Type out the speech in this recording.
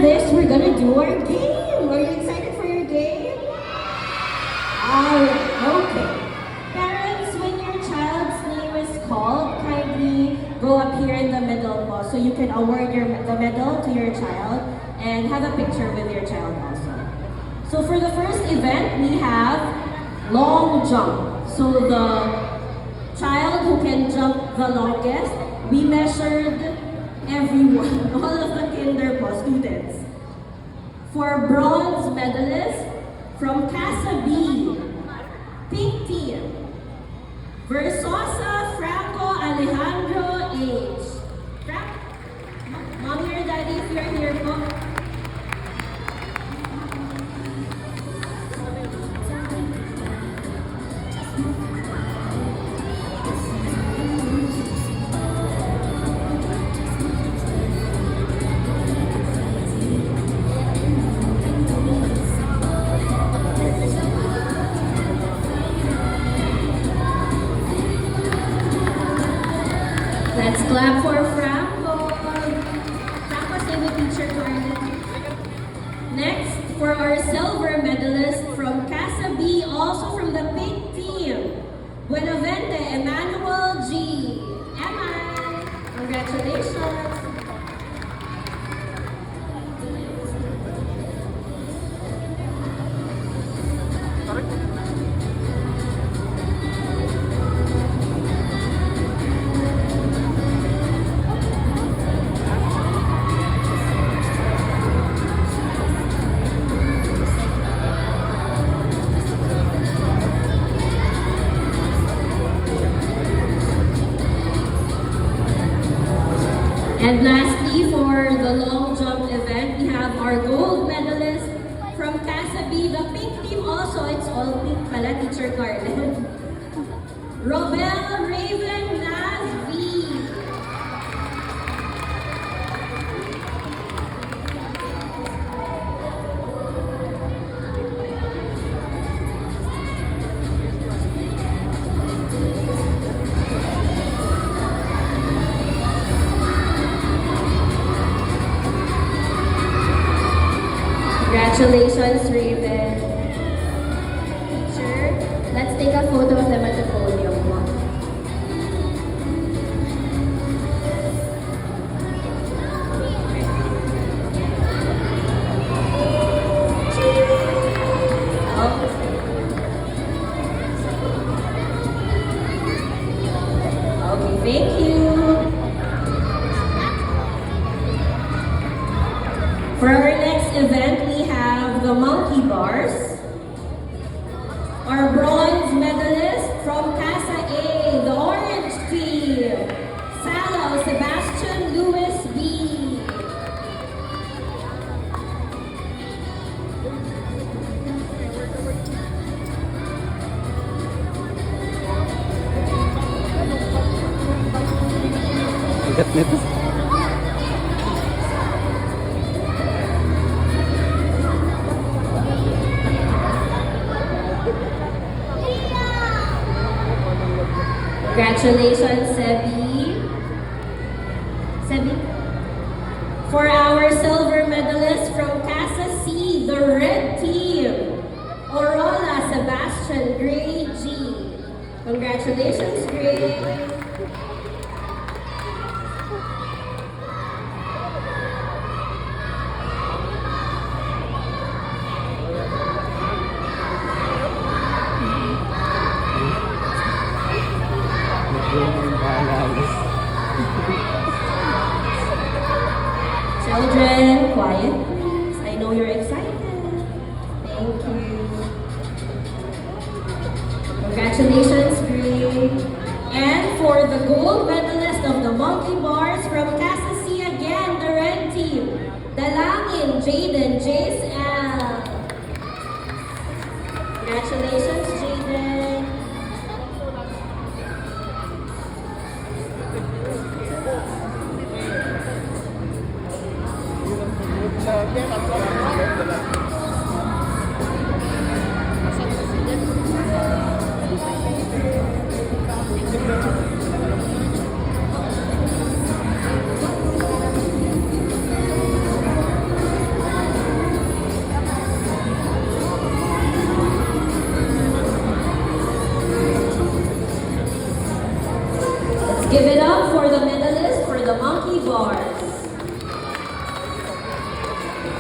this, we're gonna do our game. Are you excited for your game? Alright, okay. Parents, when your child's name is called, kindly go up here in the middle po, so you can award the medal to your child and have a picture with your child also. So for the first event, we have long jump. So the child who can jump the longest, we measured everyone, all of the kinder po, students. For bronze medalist from Casa B, pink team, Versosa Franco Alejandro H. Mommy or daddy, if you're here po. Let's clap for Franco. Franco, stay with teacher Carly. Next, for our silver medalist from Casa B, also from the pink team, Buenavente Emmanuel G. Emma, congratulations. And lastly, for the long jump event, we have our gold medalist from Casa B, the pink team also. It's all pink pala, Teacher Carlin. Robel Raven Nazvi. Congratulations, Raven. Teacher, let's take a photo of them at the podium. Okay, thank you. For our next event, we have the monkey bars. Our bronze medalist from Casa A, the orange team, Salo Sebastian Lewis B. Bigat nito. Congratulations, Sebi. Sebi. For our silver medalist from Casa C, the red team, Orola Sebastian Gray G. Congratulations, Gray. Children, quiet please. I know you're excited. Thank you. Congratulations, Gray. And for the gold medalist of the monkey bars from Casa C again, the red team, Dalangin Jaden Jace L. Congratulations, Jaden. Give it up